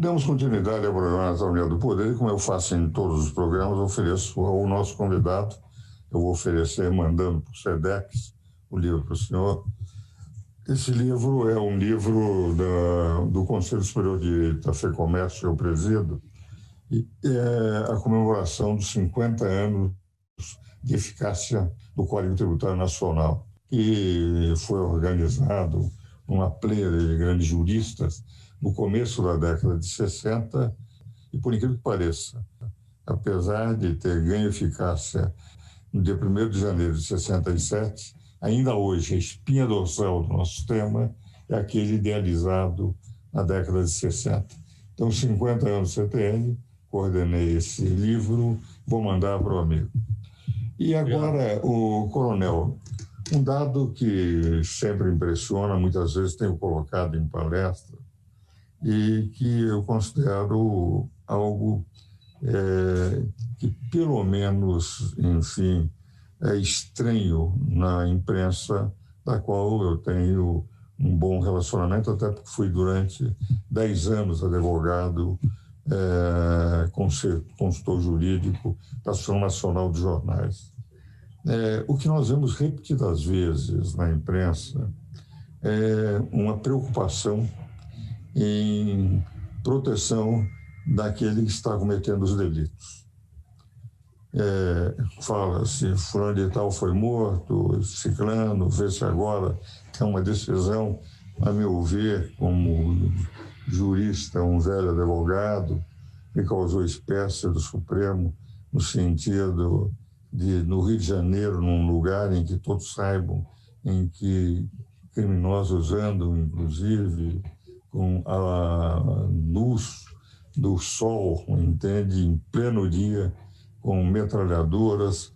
Damos continuidade ao programa Anatomia do Poder e, como eu faço em todos os programas, ofereço ao nosso convidado, eu vou oferecer, mandando para o SEDEX, o livro para o senhor. Esse livro é um livro do Conselho Superior de Direito da FEComércio, que eu presido, e é a comemoração dos 50 anos de eficácia do Código Tributário Nacional, que foi organizado uma pleia de grandes juristas no começo da década de 60, e por incrível que pareça, apesar de ter ganho eficácia no dia 1º de janeiro de 67, ainda hoje a espinha dorsal do nosso sistema é aquele idealizado na década de 60. Então, 50 anos do CTN, coordenei esse livro, vou mandar para o amigo. E agora, o coronel, um dado que sempre impressiona, muitas vezes tenho colocado em palestra, e que eu considero algo que, pelo menos, enfim, é estranho na imprensa, da qual eu tenho um bom relacionamento, até porque fui durante 10 anos advogado, consultor jurídico da Associação Nacional de Jornais. O que nós vemos repetidas vezes na imprensa é uma preocupação em proteção daquele que está cometendo os delitos. Fala-se, fulano de tal foi morto, ciclano, vê-se agora, é uma decisão, a meu ver, como jurista, um velho advogado, me causou espécie do Supremo, no sentido de, no Rio de Janeiro, num lugar em que todos saibam, em que criminosos andam, inclusive, com a luz do sol, entende, em pleno dia, com metralhadoras,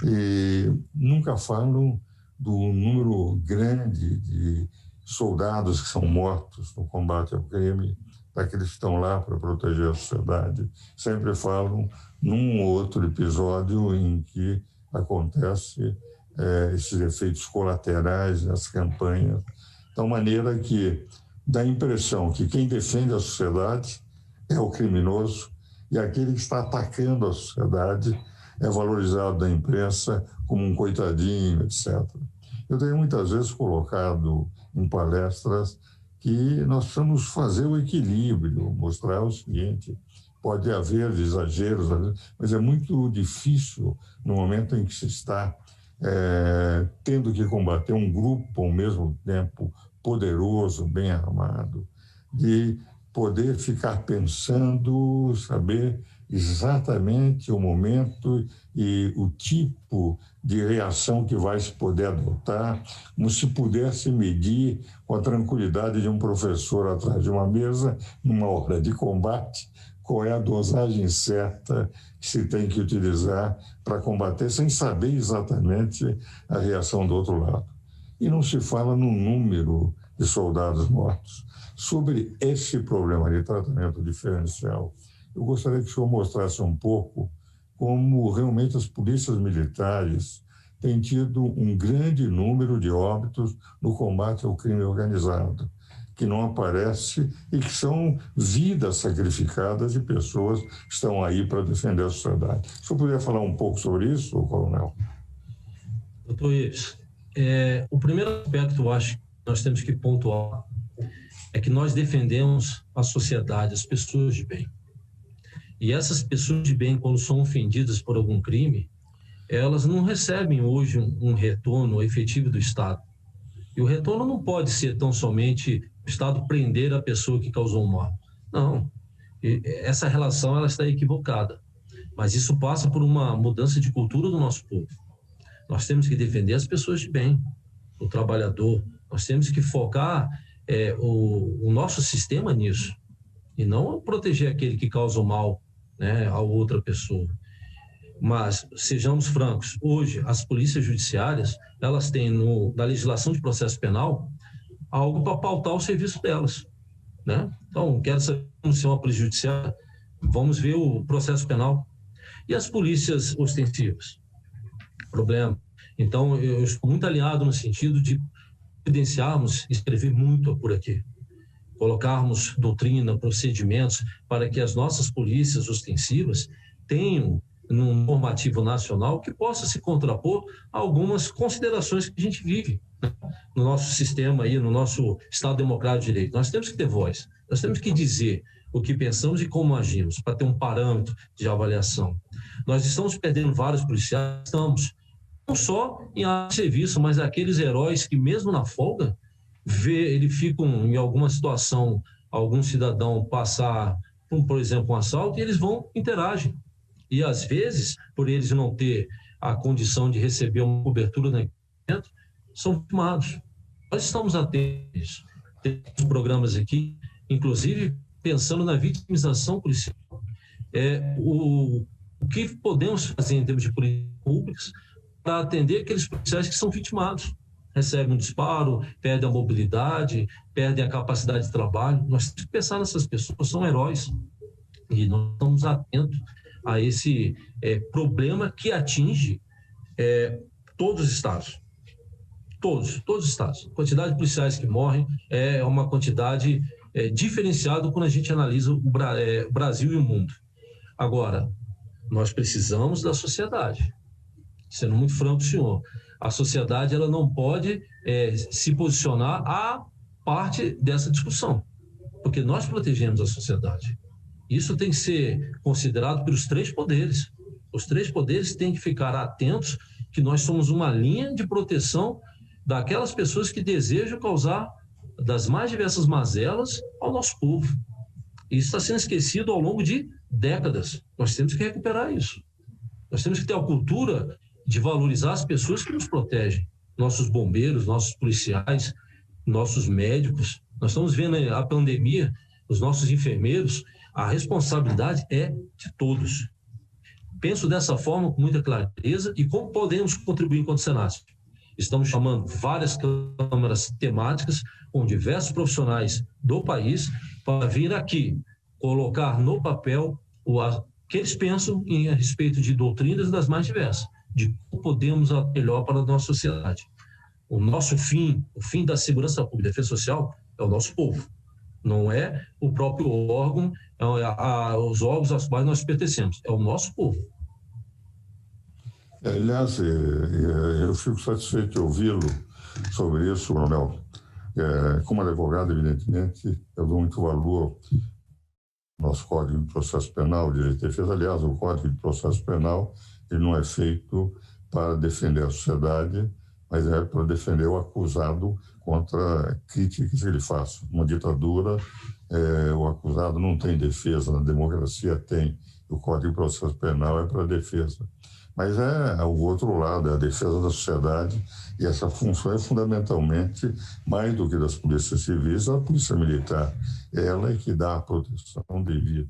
e nunca falam do número grande de soldados que são mortos no combate ao crime, daqueles que estão lá para proteger a sociedade. Sempre falam num ou outro episódio em que acontece esses efeitos colaterais nas campanhas, de tal maneira que dá a impressão que quem defende a sociedade é o criminoso e aquele que está atacando a sociedade é valorizado na imprensa como um coitadinho, etc. Eu tenho muitas vezes colocado em palestras que nós precisamos fazer o equilíbrio, mostrar o seguinte: pode haver exageros, mas é muito difícil no momento em que se está tendo que combater um grupo ao mesmo tempo poderoso, bem armado, de poder ficar pensando, saber exatamente o momento e o tipo de reação que vai se poder adotar, como se pudesse medir com a tranquilidade de um professor atrás de uma mesa, numa hora de combate, qual é a dosagem certa que se tem que utilizar para combater, sem saber exatamente a reação do outro lado. E não se fala no número de soldados mortos. Sobre esse problema de tratamento diferencial, eu gostaria que o senhor mostrasse um pouco como realmente as polícias militares têm tido um grande número de óbitos no combate ao crime organizado, que não aparece e que são vidas sacrificadas de pessoas que estão aí para defender a sociedade. O senhor poderia falar um pouco sobre isso, coronel? Doutor Ives, o primeiro aspecto, eu acho, que nós temos que pontuar é que nós defendemos a sociedade, as pessoas de bem. E essas pessoas de bem, quando são ofendidas por algum crime, elas não recebem hoje um retorno efetivo do Estado. E o retorno não pode ser tão somente o Estado prender a pessoa que causou o mal. Não. Essa relação ela está equivocada. Mas isso passa por uma mudança de cultura do nosso povo. Nós temos que defender as pessoas de bem, o trabalhador. Nós temos que focar o nosso sistema nisso. E não proteger aquele que causa o mal, né, a outra pessoa. Mas, sejamos francos, hoje as polícias judiciárias, elas têm na legislação de processo penal algo para pautar o serviço delas, né? Então, quero saber como ser uma polícia judiciária, vamos ver o processo penal. E as polícias ostensivas? Problema. Então, eu estou muito alinhado no sentido de evidenciarmos, escrever muito por aqui. colocarmos doutrina, procedimentos para que as nossas polícias ostensivas tenham num normativo nacional que possa se contrapor a algumas considerações que a gente vive, né, no nosso sistema, aí, no nosso Estado Democrático de Direito. Nós temos que ter voz, nós temos que dizer o que pensamos e como agimos, para ter um parâmetro de avaliação. Nós estamos perdendo vários policiais, estamos não só em área de serviço, mas aqueles heróis que mesmo na folga, eles ficam em alguma situação, algum cidadão passar, por exemplo, um assalto, e eles vão, interagem. E, às vezes, por eles não ter a condição de receber uma cobertura no equipamento, são vitimados. Nós estamos atentos a isso. Temos programas aqui, inclusive, pensando na vitimização policial. O que podemos fazer em termos de políticas públicas para atender aqueles policiais que são vitimados? Recebem um disparo, perdem a mobilidade, perdem a capacidade de trabalho. Nós temos que pensar nessas pessoas, são heróis. E nós estamos atentos a esse problema que atinge todos os estados. Todos os estados. A quantidade de policiais que morrem é uma quantidade diferenciada quando a gente analisa o Brasil e o mundo. Agora, nós precisamos da sociedade. Sendo muito franco, senhor, a sociedade ela não pode se posicionar à parte dessa discussão, porque nós protegemos a sociedade. Isso tem que ser considerado pelos três poderes. Os três poderes têm que ficar atentos que nós somos uma linha de proteção daquelas pessoas que desejam causar das mais diversas mazelas ao nosso povo. Isso está sendo esquecido ao longo de décadas. Nós temos que recuperar isso. Nós temos que ter a cultura de valorizar as pessoas que nos protegem. Nossos bombeiros, nossos policiais, nossos médicos. Nós estamos vendo a pandemia, os nossos enfermeiros. A responsabilidade é de todos. Penso dessa forma com muita clareza e como podemos contribuir enquanto Senasp. Estamos chamando várias câmaras temáticas com diversos profissionais do país para vir aqui colocar no papel o que eles pensam a respeito de doutrinas das mais diversas, de como podemos melhor para a nossa sociedade. O nosso fim, o fim da segurança pública e defesa social é o nosso povo. Não é o próprio órgão, os órgãos aos quais nós pertencemos, é o nosso povo. Aliás, eu fico satisfeito de ouvi-lo sobre isso, Coronel. Como advogado, evidentemente, eu dou muito valor ao nosso Código de Processo Penal, Direito de Defesa. Aliás, o Código de Processo Penal ele não é feito para defender a sociedade, mas é para defender o acusado contra críticas que ele faça. Uma ditadura, o acusado não tem defesa, na democracia tem. O Código de Processo Penal é para defesa. Mas o outro lado, é a defesa da sociedade, e essa função é fundamentalmente, mais do que das polícias civis, a polícia militar. Ela é que dá a proteção devida.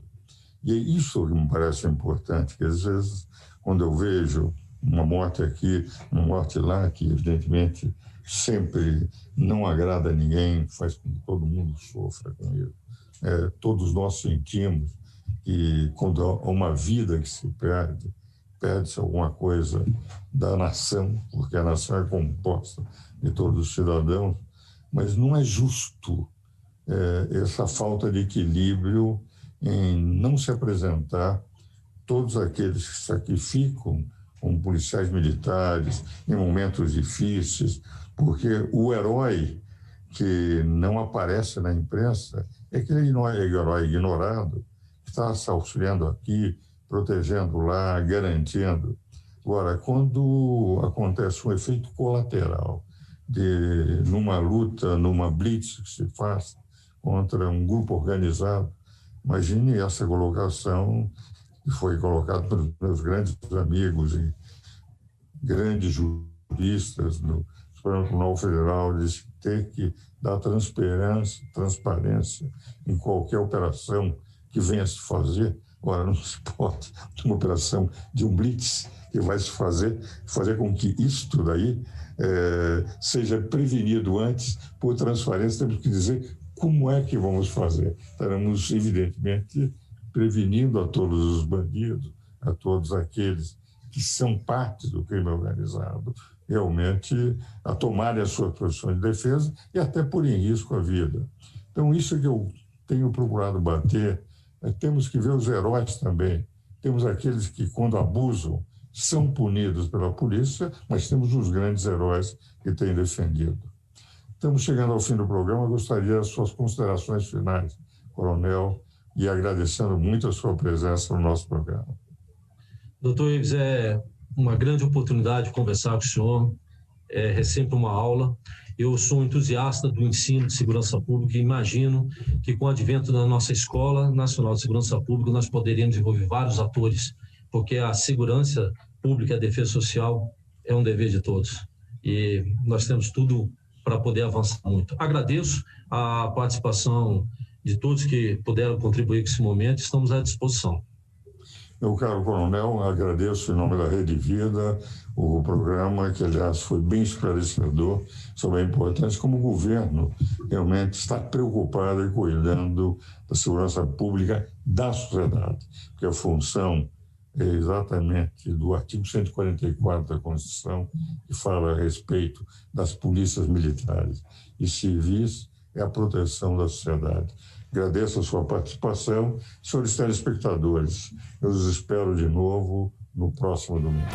E é isso que me parece importante, que às vezes, quando eu vejo uma morte aqui, uma morte lá, que evidentemente sempre não agrada a ninguém, faz com que todo mundo sofra com isso. Todos nós sentimos que quando há uma vida que se perde-se alguma coisa da nação, porque a nação é composta de todos os cidadãos, mas não é justo essa falta de equilíbrio em não se apresentar todos aqueles que sacrificam como policiais militares em momentos difíceis, porque o herói que não aparece na imprensa é aquele herói ignorado que está auxiliando aqui, protegendo lá, garantindo. Agora, quando acontece um efeito colateral numa luta, numa blitz que se faz contra um grupo organizado, imagine essa colocação que foi colocada pelos meus grandes amigos e grandes juristas no Supremo Tribunal Federal, de ter que dar transparência em qualquer operação que venha se fazer. Agora, não se pode, uma operação de um blitz que vai se fazer com que isto daí seja prevenido antes por transparência. Temos que dizer como é que vamos fazer. Estaremos, evidentemente, prevenindo a todos os bandidos, a todos aqueles que são parte do crime organizado, realmente a tomarem as suas posições de defesa e até pôr em risco a vida. Então, isso que eu tenho procurado bater, temos que ver os heróis também. Temos aqueles que, quando abusam, são punidos pela polícia, mas temos os grandes heróis que têm defendido. Estamos chegando ao fim do programa. Eu gostaria das suas considerações finais, Coronel, e agradecendo muito a sua presença no nosso programa. Doutor Ives, é uma grande oportunidade conversar com o senhor. É sempre uma aula. Eu sou um entusiasta do ensino de segurança pública e imagino que, com o advento da nossa Escola Nacional de Segurança Pública, nós poderíamos envolver vários atores, porque a segurança pública e a defesa social é um dever de todos. E nós temos tudo para poder avançar muito. Agradeço a participação de todos que puderam contribuir com esse momento. Estamos à disposição. Meu caro coronel, agradeço em nome da Rede Vida o programa, que, aliás, foi bem esclarecedor sobre a importância como o governo realmente está preocupado e cuidando da segurança pública da sociedade, porque a função é exatamente do artigo 144 da Constituição, que fala a respeito das polícias militares e civis, é a proteção da sociedade. Agradeço a sua participação. Senhores telespectadores, eu os espero de novo no próximo domingo.